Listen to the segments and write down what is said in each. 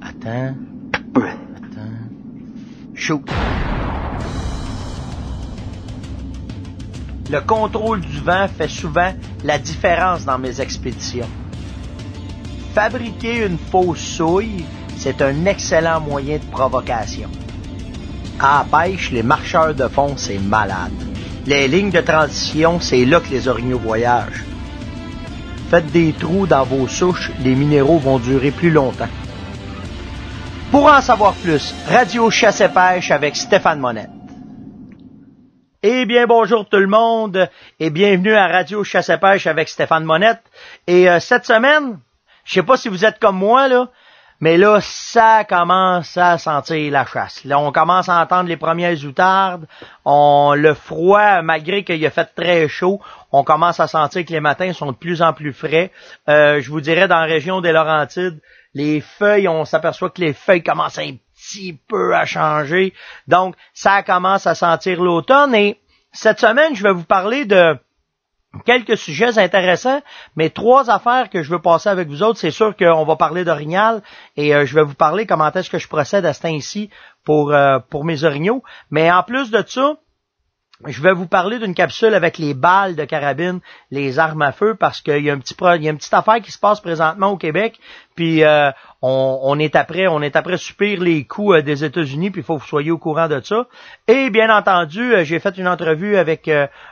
Attends. Shoot. Le contrôle du vent fait souvent la différence dans mes expéditions. Fabriquer une fausse souille, c'est un excellent moyen de provocation. À la pêche, les marcheurs de fond, c'est malade. Les lignes de transition, c'est là que les orignaux voyagent. Faites des trous dans vos souches, les minéraux vont durer plus longtemps. Pour en savoir plus, Radio Chasse et Pêche avec Stéphane Monette. Eh bien, bonjour tout le monde et bienvenue à Radio Chasse et Pêche avec Stéphane Monette. Et cette semaine, je sais pas si vous êtes comme moi, là, mais là, ça commence à sentir la chasse. Là, on commence à entendre les premières outardes. Le froid, malgré qu'il a fait très chaud, on commence à sentir que les matins sont de plus en plus frais. Je vous dirais, dans la région des Laurentides, les feuilles, on s'aperçoit que les feuilles commencent un petit peu à changer. Donc, ça commence à sentir l'automne. Et cette semaine, je vais vous parler de quelques sujets intéressants, mais 3 affaires que je veux passer avec vous autres. C'est sûr qu'on va parler d'orignal et je vais vous parler comment est-ce que je procède à ce temps-ci pour mes orignaux. Mais en plus de ça, je vais vous parler d'une capsule avec les balles de carabine, les armes à feu, parce qu'il y a une petite affaire qui se passe présentement au Québec, puis on est après subir les coups des États-Unis, puis il faut que vous soyez au courant de ça. Et bien entendu, j'ai fait une entrevue avec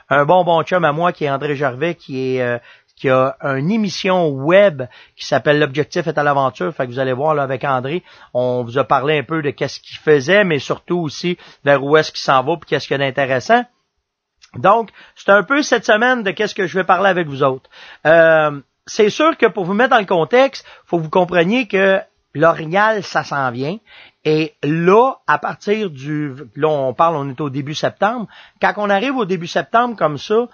un bon chum à moi qui est André Gervais, qui a une émission web qui s'appelle L'Objectif est à l'aventure. Fait que vous allez voir là avec André, on vous a parlé un peu de qu'est-ce qu'il faisait, mais surtout aussi vers où est-ce qu'il s'en va puis qu'est-ce qu'il y a d'intéressant. Donc, c'est un peu cette semaine de qu'est-ce que je vais parler avec vous autres. C'est sûr que pour vous mettre dans le contexte, faut que vous compreniez que l'orignal, ça s'en vient. Et là, à partir là on est au début septembre. Quand on arrive au début septembre comme ça,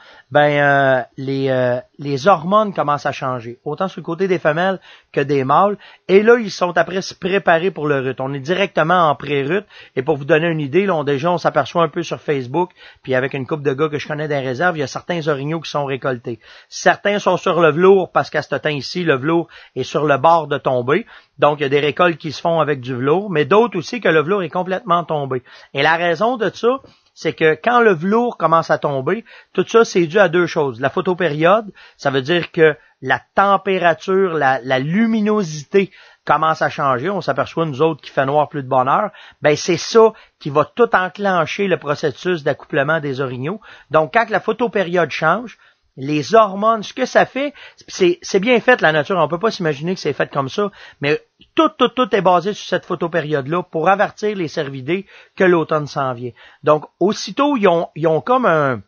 les hormones commencent à changer, autant sur le côté des femelles que des mâles. Et là, ils sont après se préparer pour le rut. On est directement en pré-rut. Et pour vous donner une idée, là, on s'aperçoit un peu sur Facebook, puis avec une couple de gars que je connais dans les réserves, il y a certains orignaux qui sont récoltés. Certains sont sur le velours parce qu'à ce temps-ci, le velours est sur le bord de tomber. Donc, il y a des récoltes qui se font avec du velours, mais d'autres aussi que le velours est complètement tombé. Et la raison de ça, c'est que quand le velours commence à tomber, tout ça, c'est dû à 2 choses. La photopériode, ça veut dire que la température, la luminosité commence à changer. On s'aperçoit, nous autres, qu'il fait noir plus de bonne heure. Ben, c'est ça qui va tout enclencher le processus d'accouplement des orignaux. Donc, quand la photopériode change, les hormones, ce que ça fait, c'est bien fait la nature, on peut pas s'imaginer que c'est fait comme ça, mais tout est basé sur cette photopériode-là pour avertir les cervidés que l'automne s'en vient. Donc, aussitôt, ils ont comme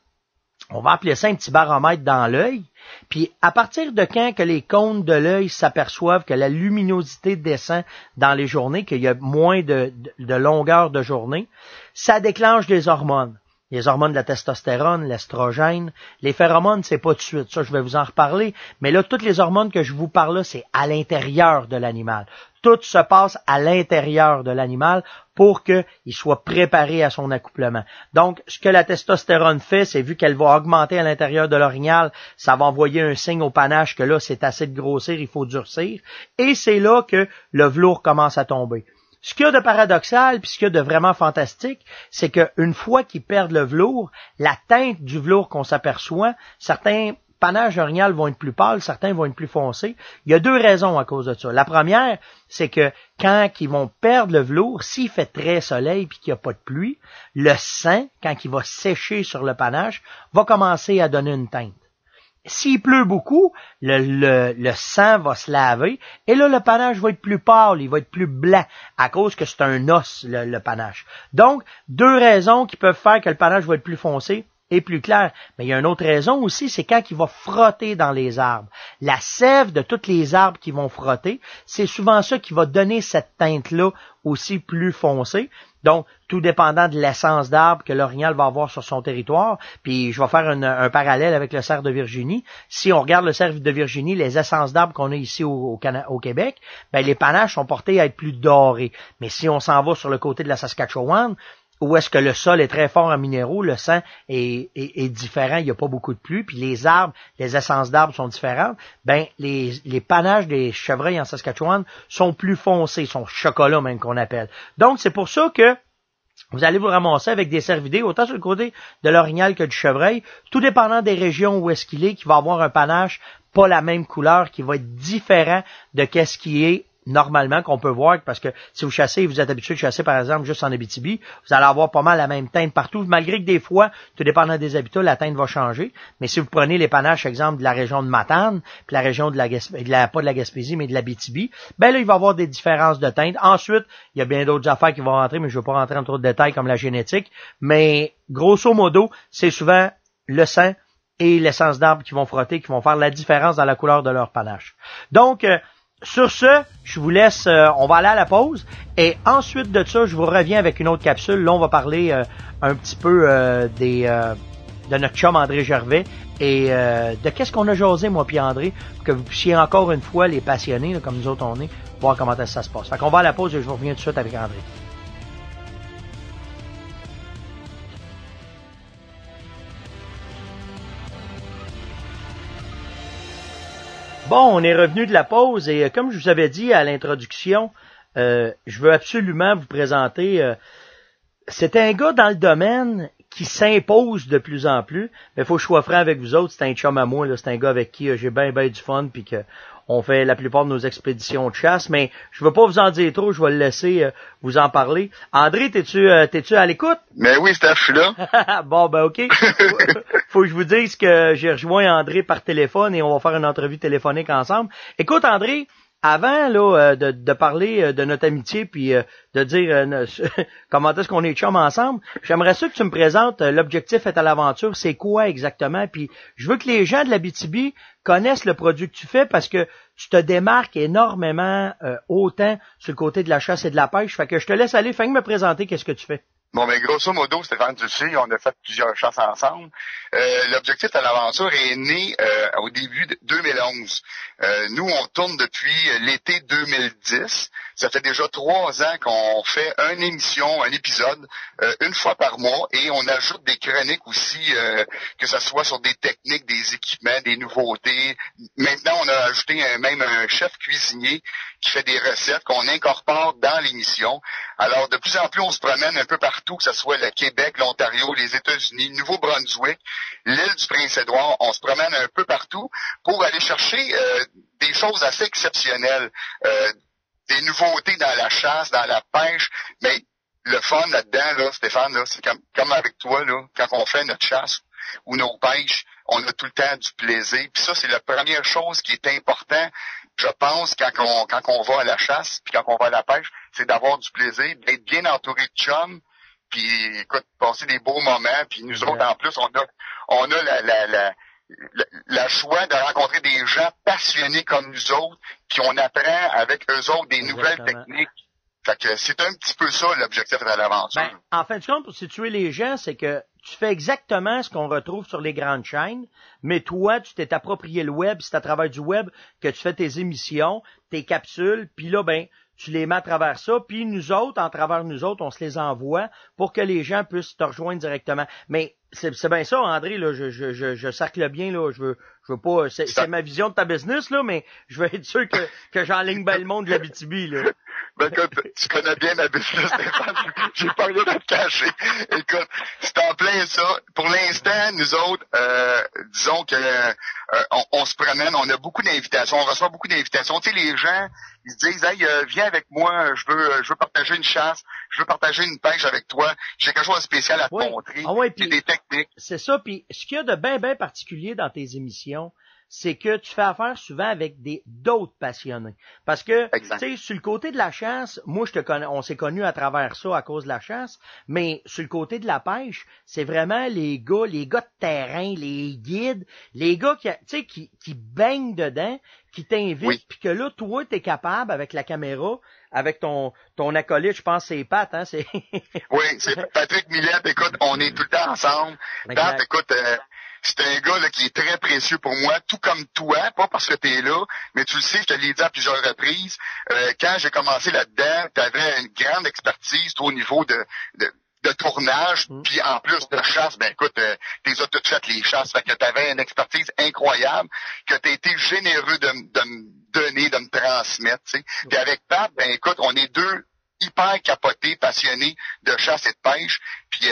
on va appeler ça un petit baromètre dans l'œil, puis à partir de quand que les cônes de l'œil s'aperçoivent que la luminosité descend dans les journées, qu'il y a moins de longueur de journée, ça déclenche des hormones. Les hormones de la testostérone, l'estrogène, les phéromones, c'est pas tout de suite. Ça, je vais vous en reparler. Mais là, toutes les hormones que je vous parle là, c'est à l'intérieur de l'animal. Tout se passe à l'intérieur de l'animal pour qu'il soit préparé à son accouplement. Donc, ce que la testostérone fait, c'est vu qu'elle va augmenter à l'intérieur de l'orignal, ça va envoyer un signe au panache que là, c'est assez de grossir, il faut durcir. Et c'est là que le velours commence à tomber. Ce qu'il y a de paradoxal, puis ce qu'il y a de vraiment fantastique, c'est qu'une fois qu'ils perdent le velours, la teinte du velours qu'on s'aperçoit, certains panaches d'orignal vont être plus pâles, certains vont être plus foncés. Il y a 2 raisons à cause de ça. La première, c'est que quand ils vont perdre le velours, s'il fait très soleil puis qu'il n'y a pas de pluie, le sang, quand il va sécher sur le panache, va commencer à donner une teinte. S'il pleut beaucoup, le sang va se laver et là, le panache va être plus pâle, il va être plus blanc à cause que c'est un os, le panache. Donc, 2 raisons qui peuvent faire que le panache va être plus foncé et plus clair. Mais il y a une autre raison aussi, c'est quand il va frotter dans les arbres. La sève de tous les arbres qui vont frotter, c'est souvent ça qui va donner cette teinte-là aussi plus foncée. Donc, tout dépendant de l'essence d'arbre que l'orignal va avoir sur son territoire. Puis, je vais faire un parallèle avec le cerf de Virginie. Si on regarde le cerf de Virginie, les essences d'arbres qu'on a ici au Québec, ben les panaches sont portés à être plus dorés. Mais si on s'en va sur le côté de la Saskatchewan, où est-ce que le sol est très fort en minéraux, le sang est différent, il n'y a pas beaucoup de pluie, puis les arbres, les essences d'arbres sont différentes, ben les panaches des chevreuils en Saskatchewan sont plus foncés, sont chocolat même qu'on appelle. Donc, c'est pour ça que vous allez vous ramasser avec des cervidés, autant sur le côté de l'orignal que du chevreuil, tout dépendant des régions où est-ce qu'il est, qui va avoir un panache pas la même couleur, qui va être différent de qu'est-ce qui est normalement qu'on peut voir, parce que si vous chassez, vous êtes habitué de chasser par exemple juste en Abitibi, vous allez avoir pas mal la même teinte partout, malgré que des fois, tout dépendant des habitats, la teinte va changer. Mais si vous prenez les panaches, exemple, de la région de Matane, puis la région de pas de la Gaspésie, mais de l'Abitibi, ben là, il va y avoir des différences de teinte. Ensuite, il y a bien d'autres affaires qui vont rentrer, mais je ne veux pas rentrer en trop de détails comme la génétique. Mais grosso modo, c'est souvent le sang et l'essence d'arbre qui vont frotter, qui vont faire la différence dans la couleur de leur panache. Donc, sur ce, je vous laisse, on va aller à la pause et ensuite de ça, je vous reviens avec une autre capsule. Là, on va parler un petit peu de notre chum André Gervais et de qu'est-ce qu'on a jasé, moi puis André, pour que vous puissiez encore une fois, les passionnés, là, comme nous autres on est, voir comment ça se passe. Fait qu'on va à la pause et je vous reviens tout de suite avec André. Bon, on est revenu de la pause et comme je vous avais dit à l'introduction, je veux absolument vous présenter. C'est un gars dans le domaine qui s'impose de plus en plus. Mais il faut que je sois franc avec vous autres. C'est un chum à moi. C'est un gars avec qui j'ai bien du fun puis que on fait la plupart de nos expéditions de chasse. Mais je veux pas vous en dire trop. Je vais le laisser vous en parler. André, t'es-tu à l'écoute? Mais oui, Steph, je suis là. Bon, ben OK. Faut que je vous dise que j'ai rejoint André par téléphone et on va faire une entrevue téléphonique ensemble. Écoute, André, avant là de parler de notre amitié puis de dire comment est-ce qu'on est chum ensemble, j'aimerais ça que tu me présentes l'objectif est à l'aventure, c'est quoi exactement, puis je veux que les gens de l'Abitibi connaissent le produit que tu fais parce que tu te démarques énormément autant sur le côté de la chasse et de la pêche, fait que je te laisse aller, fais me présenter qu'est-ce que tu fais. Bon, mais grosso modo, Stéphane, tu le sais, on a fait plusieurs chasses ensemble. L'objectif à l'aventure est né au début de 2011. Nous, on tourne depuis l'été 2010. Ça fait déjà 3 ans qu'on fait une émission, un épisode, une fois par mois, et on ajoute des chroniques aussi, que ce soit sur des techniques, des équipements, des nouveautés. Maintenant, on a ajouté même un chef cuisinier qui fait des recettes qu'on incorpore dans l'émission. Alors, de plus en plus, on se promène un peu partout, que ce soit le Québec, l'Ontario, les États-Unis, le Nouveau-Brunswick, l'île du Prince-Édouard. On se promène un peu partout pour aller chercher des choses assez exceptionnelles, des nouveautés dans la chasse, dans la pêche. Mais le fun là-dedans, là, Stéphane, là, c'est comme avec toi, là, quand on fait notre chasse ou nos pêches, on a tout le temps du plaisir. Puis ça, c'est la première chose qui est importante, je pense, quand on va à la chasse, puis quand on va à la pêche, c'est d'avoir du plaisir, d'être bien entouré de chums, puis écoute, passer des beaux moments, puis nous autres, en plus, on a la joie de rencontrer des gens passionnés comme nous autres, puis on apprend avec eux autres des nouvelles techniques. Fait que c'est un petit peu ça l'objectif de l'aventure. Ben, en fin de compte, pour situer les gens, c'est que tu fais exactement ce qu'on retrouve sur les grandes chaînes, mais toi, tu t'es approprié le web, c'est à travers du web que tu fais tes émissions, tes capsules, puis là, ben, tu les mets à travers ça, puis nous autres, en travers nous autres, on se les envoie pour que les gens puissent te rejoindre directement. Mais c'est bien ça, André, là, je cercle bien, là, je veux pas, c'est ma vision de ta business, là, mais je veux être sûr que j'enligne bien le monde de l'Abitibi, là. Ben écoute, tu connais bien ma business, Stéphane. J'ai pas rien à te cacher. Écoute, c'est en plein ça. Pour l'instant, nous autres, disons que on se promène, on a beaucoup d'invitations, on reçoit beaucoup d'invitations. Tu sais, les gens, ils se disent, hey, viens avec moi, je veux partager une chasse, je veux partager une pêche avec toi. J'ai quelque chose de spécial à te montrer. Ah ouais, puis des techniques. C'est ça. Puis ce qu'il y a de bien particulier dans tes émissions, c'est que tu fais affaire souvent avec d'autres passionnés. Parce que, tu sais, sur le côté de la chasse, moi, je te connais, on s'est connus à travers ça à cause de la chasse, mais sur le côté de la pêche, c'est vraiment les gars de terrain, les guides, les gars qui baignent dedans, qui t'invitent, puis que là, toi, t'es capable, avec la caméra, avec ton acolyte, je pense, c'est Pat, hein, c'est... Oui, c'est Patrick Millette, écoute, on est tout le temps ensemble. Pat, écoute, c'est un gars là, qui est très précieux pour moi, tout comme toi, pas parce que tu es là, mais tu le sais, je te l'ai dit à plusieurs reprises, quand j'ai commencé là-dedans, tu avais une grande expertise, toi, au niveau de de tournage, puis en plus de chasse, ben écoute, t'es toutes faites les chasses, fait que t'avais une expertise incroyable, que t'as été généreux de me donner, de me transmettre, tu sais. Puis avec Pat, ben écoute, on est deux hyper capotés, passionnés de chasse et de pêche, puis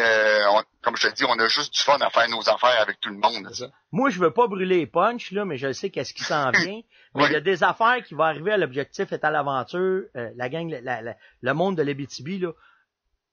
comme je te dis, on a juste du fun à faire nos affaires avec tout le monde. Moi, je veux pas brûler les punch, là, mais je sais qu'est-ce qui s'en vient. Mais il y a des affaires qui vont arriver à l'objectif est à l'aventure, la gang, le monde de l'Abitibi, là.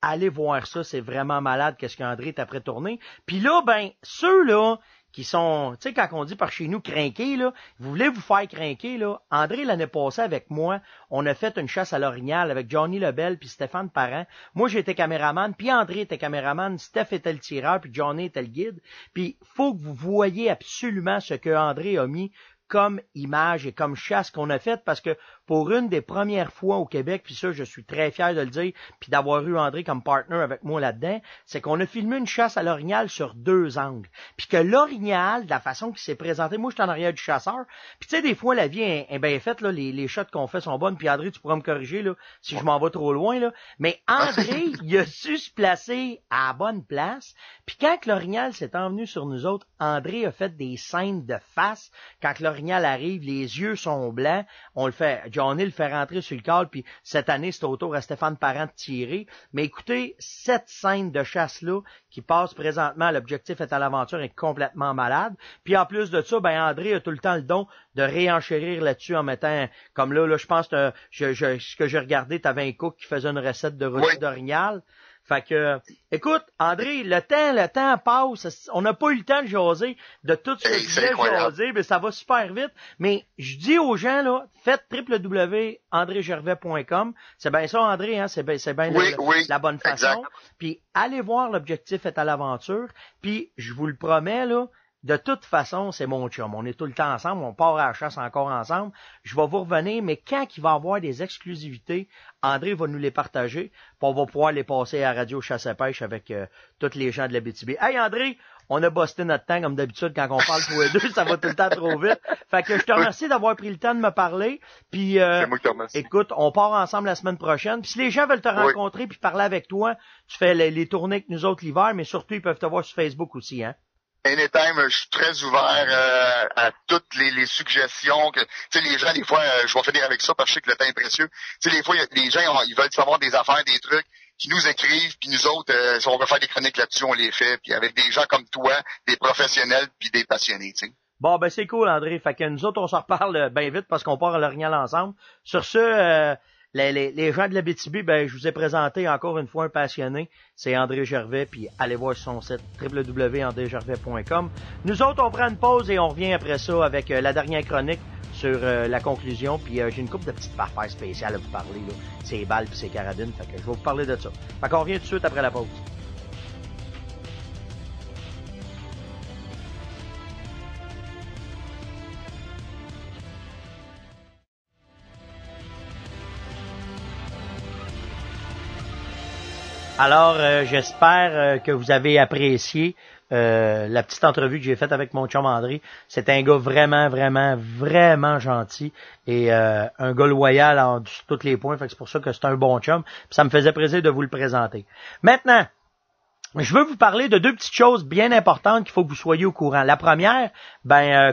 Allez voir ça, c'est vraiment malade qu'est-ce qu'André est après tourner. Puis là, ben, ceux-là qui sont, tu sais, quand on dit par chez nous crinquer, là, vous voulez vous faire crinquer, là, André, l'année passée, avec moi, on a fait une chasse à l'orignal avec Johnny Lebel puis Stéphane Parent. Moi, j'étais caméraman, puis André était caméraman, Steph était le tireur, puis Johnny était le guide. Puis, faut que vous voyez absolument ce que André a mis comme image et comme chasse qu'on a faite, parce que pour une des premières fois au Québec, puis ça, je suis très fier de le dire, puis d'avoir eu André comme partner avec moi là-dedans, c'est qu'on a filmé une chasse à l'orignal sur 2 angles. Puis que l'orignal, de la façon qu'il s'est présenté, moi, je suis en arrière du chasseur, puis tu sais, des fois, la vie est bien faite, là, les shots qu'on fait sont bonnes, puis André, tu pourras me corriger, là, si je m'en vais trop loin, là, mais André, il a su se placer à la bonne place, puis quand l'orignal s'est envenu sur nous autres, André a fait des scènes de face, quand l'orignal arrive, les yeux sont blancs, on le fait, Johnny le fait rentrer sur le cadre, puis cette année, c'est au tour à Stéphane Parent de tirer. Mais écoutez, cette scène de chasse-là, qui passe présentement à l'objectif est à l'aventure, est complètement malade. Puis en plus de ça, ben André a tout le temps le don de réenchérir là-dessus en mettant, comme là, je pense que ce que j'ai regardé, t'avais un cook qui faisait une recette de rôti d'orignal. Fait que, écoute, André, le temps passe. On n'a pas eu le temps de jaser de tout ce que je voulais jaser, mais ça va super vite. Mais je dis aux gens, là, faites www.andrégervais.com. C'est bien ça, André, hein? C'est bien la bonne façon. Exact. Puis allez voir l'objectif est à l'aventure. Puis je vous le promets, là, de toute façon, c'est mon chum. On est tout le temps ensemble. On part à la chasse encore ensemble. Je vais vous revenir, mais quand il va y avoir des exclusivités, André va nous les partager. Puis on va pouvoir les passer à Radio Chasse et Pêche avec tous les gens de l'Abitibi. Hey André, on a busté notre temps comme d'habitude quand on parle tous les deux. Ça va tout le temps trop vite. Fait que je te remercie d'avoir pris le temps de me parler. Puis c'est moi qui te remercie. Écoute, on part ensemble la semaine prochaine. Puis si les gens veulent te rencontrer puis parler avec toi, tu fais les tournées avec nous autres l'hiver, mais surtout ils peuvent te voir sur Facebook aussi, hein? Anytime, je suis très ouvert à toutes les suggestions. Tu sais, les gens, des fois, je vais finir avec ça parce que je sais que le temps est précieux. Tu sais, des fois, les gens, ils veulent savoir des affaires, des trucs, qui nous écrivent, puis nous autres, si on veut faire des chroniques là-dessus, on les fait. Puis avec des gens comme toi, des professionnels, puis des passionnés, tu sais. Bon, ben c'est cool, André. Fait que nous autres, on s'en reparle bien vite parce qu'on part à l'orignal ensemble. Sur ce, les gens de l'Abitibi, ben je vous ai présenté encore une fois un passionné, c'est André Gervais, puis allez voir son site www.andrégervais.com. Nous autres, on prend une pause et on revient après ça avec la dernière chronique sur la conclusion, puis j'ai une couple de petites affaires spéciales à vous parler, là. C'est balles puis c'est carabines, fait que je vais vous parler de ça. Fait qu'on revient tout de suite après la pause. Alors, j'espère que vous avez apprécié la petite entrevue que j'ai faite avec mon chum André. C'est un gars vraiment, vraiment, vraiment gentil et un gars loyal en tous les points. Fait que c'est pour ça que c'est un bon chum. Puis ça me faisait plaisir de vous le présenter. Maintenant, je veux vous parler de 2 petites choses bien importantes qu'il faut que vous soyez au courant. La première,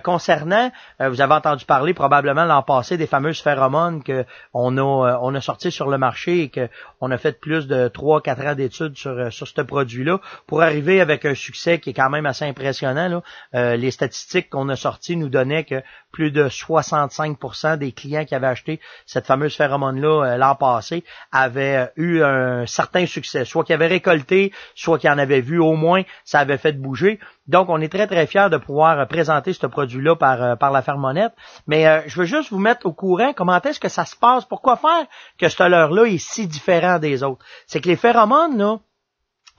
concernant, vous avez entendu parler probablement l'an passé des fameuses phéromones que on a sorti sur le marché et que on a fait plus de 3-4 ans d'études sur ce produit-là pour arriver avec un succès qui est quand même assez impressionnant, là. Les statistiques qu'on a sorties nous donnaient que plus de 65% des clients qui avaient acheté cette fameuse phéromone-là l'an passé avaient eu un certain succès, soit qu'ils avaient récolté, soit qu'ils en avaient vu au moins, ça avait fait bouger. Donc, on est très, très fiers de pouvoir présenter ce produit-là par la Fermonette. Mais je veux juste vous mettre au courant comment est-ce que ça se passe. Pourquoi faire que ce leurre-là est si différent des autres? C'est que les phéromones, là,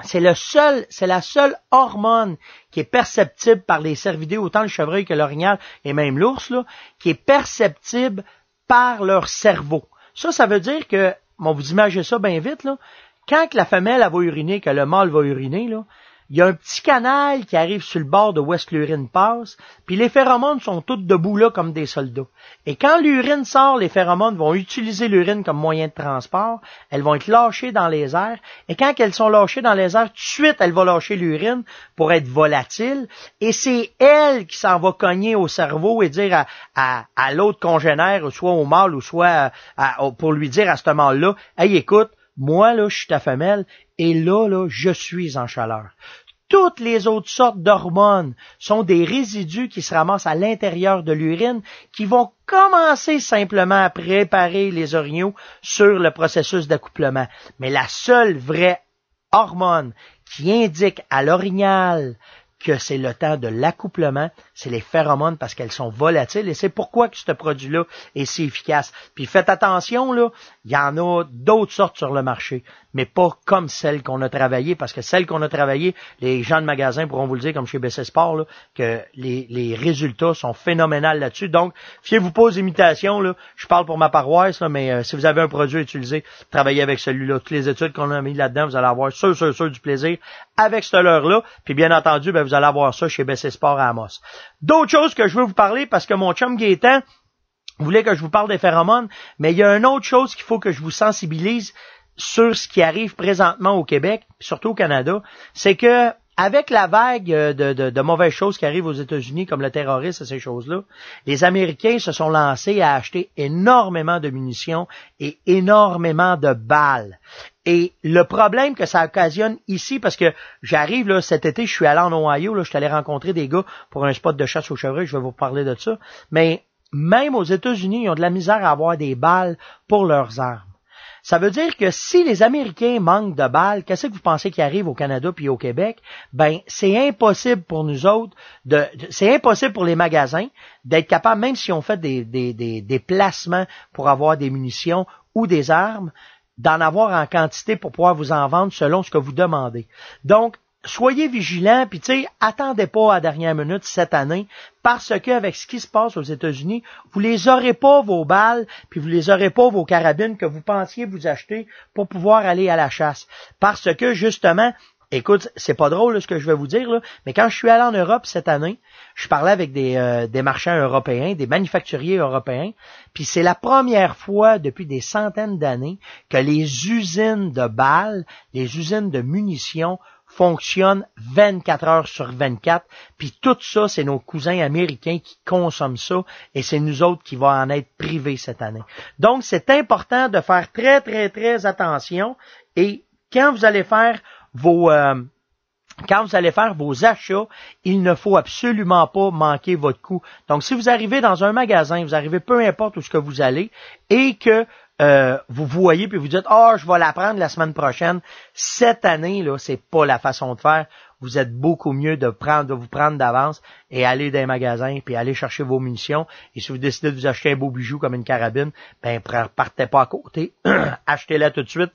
c'est la seule hormone qui est perceptible par les cervidés, autant le chevreuil que l'orignal et même l'ours, là, qui est perceptible par leur cerveau. Ça veut dire que, bon, vous imaginez ça bien vite, là, quand que la femelle, elle va uriner, que le mâle va uriner, là, il y a un petit canal qui arrive sur le bord de où est-ce que l'urine passe, puis les phéromones sont toutes debout là comme des soldats. Et quand l'urine sort, les phéromones vont utiliser l'urine comme moyen de transport, elles vont être lâchées dans les airs, et quand elles sont lâchées dans les airs, tout de suite, elles vont lâcher l'urine pour être volatile, et c'est elle qui s'en va cogner au cerveau et dire à l'autre congénère, soit au mâle, ou soit pour lui dire à ce mâle-là, « Hey, écoute, moi, là, je suis ta femelle, et là, je suis en chaleur. » Toutes les autres sortes d'hormones sont des résidus qui se ramassent à l'intérieur de l'urine qui vont commencer simplement à préparer les orignaux sur le processus d'accouplement. Mais la seule vraie hormone qui indique à l'orignal que c'est le temps de l'accouplement, c'est les phéromones parce qu'elles sont volatiles et c'est pourquoi que ce produit-là est si efficace. Puis faites attention, là, il y en a d'autres sortes sur le marché, mais pas comme celles qu'on a travaillées, parce que celles qu'on a travaillées, les gens de magasin pourront vous le dire, comme chez BC Sport, là, que les résultats sont phénoménals là-dessus. Donc, fiez-vous pas aux imitations, là. Je parle pour ma paroisse, là, mais si vous avez un produit à utiliser, travaillez avec celui-là. Toutes les études qu'on a mis là-dedans, vous allez avoir sûr du plaisir avec cette leurre-là. Puis bien entendu, vous allez avoir ça chez BC Sport à Amos. D'autres choses que je veux vous parler, parce que mon chum Gaétan voulait que je vous parle des phéromones, mais il y a une autre chose qu'il faut que je vous sensibilise sur ce qui arrive présentement au Québec, surtout au Canada, c'est que avec la vague de mauvaises choses qui arrivent aux États-Unis, comme le terrorisme et ces choses-là, les Américains se sont lancés à acheter énormément de munitions et énormément de balles. Et le problème que ça occasionne ici, parce que j'arrive là cet été, je suis allé en Ohio, là, je suis allé rencontrer des gars pour un spot de chasse aux chevreuils, je vais vous parler de ça, mais même aux États-Unis, ils ont de la misère à avoir des balles pour leurs armes. Ça veut dire que si les Américains manquent de balles, qu'est-ce que vous pensez qui arrive au Canada puis au Québec? Ben, c'est impossible pour nous autres, c'est impossible pour les magasins d'être capables, même si on fait des placements pour avoir des munitions ou des armes, d'en avoir en quantité pour pouvoir vous en vendre selon ce que vous demandez. Donc, soyez vigilants, puis tu sais, attendez pas à la dernière minute cette année, parce que avec ce qui se passe aux États-Unis, vous les aurez pas vos balles, puis vous les aurez pas vos carabines que vous pensiez vous acheter pour pouvoir aller à la chasse. Parce que justement, écoute, c'est pas drôle là, ce que je vais vous dire, là, mais quand je suis allé en Europe cette année, je parlais avec des marchands européens, des manufacturiers européens, puis c'est la première fois depuis des centaines d'années que les usines de balles, les usines de munitions fonctionne 24 heures sur 24, puis tout ça, c'est nos cousins américains qui consomment ça, et c'est nous autres qui vont en être privés cette année. Donc, c'est important de faire très, très, très attention, et quand vous allez faire vos achats, il ne faut absolument pas manquer votre coup. Donc, si vous arrivez dans un magasin, vous arrivez peu importe où ce que vous allez, et que vous voyez puis vous dites je vais la prendre la semaine prochaine. Cette année là, c'est pas la façon de faire. Vous êtes beaucoup mieux de vous prendre d'avance et aller dans les magasins puis aller chercher vos munitions. Et si vous décidez de vous acheter un beau bijou comme une carabine, ben partez pas à côté, achetez-la tout de suite.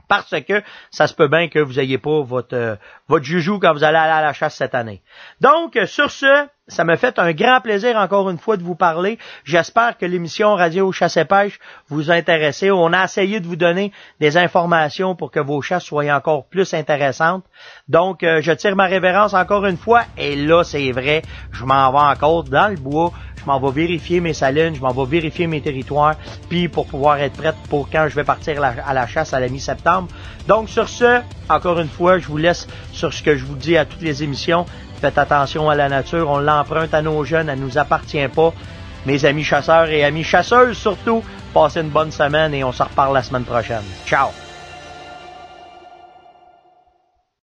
Parce que ça se peut bien que vous n'ayez pas votre joujou quand vous allez aller à la chasse cette année. Donc, sur ce, ça me fait un grand plaisir encore une fois de vous parler. J'espère que l'émission Radio Chasse et Pêche vous a intéressé. On a essayé de vous donner des informations pour que vos chasses soient encore plus intéressantes. Donc, je tire ma révérence encore une fois. Et là, c'est vrai, je m'en vais encore dans le bois. Je m'en vais vérifier mes salines, je m'en vais vérifier mes territoires, puis pour pouvoir être prête pour quand je vais partir à la chasse à la mi-septembre. Donc, sur ce, encore une fois, je vous laisse sur ce que je vous dis à toutes les émissions. Faites attention à la nature, on l'emprunte à nos jeunes, elle ne nous appartient pas. Mes amis chasseurs et amis chasseuses surtout, passez une bonne semaine et on se reparle la semaine prochaine. Ciao!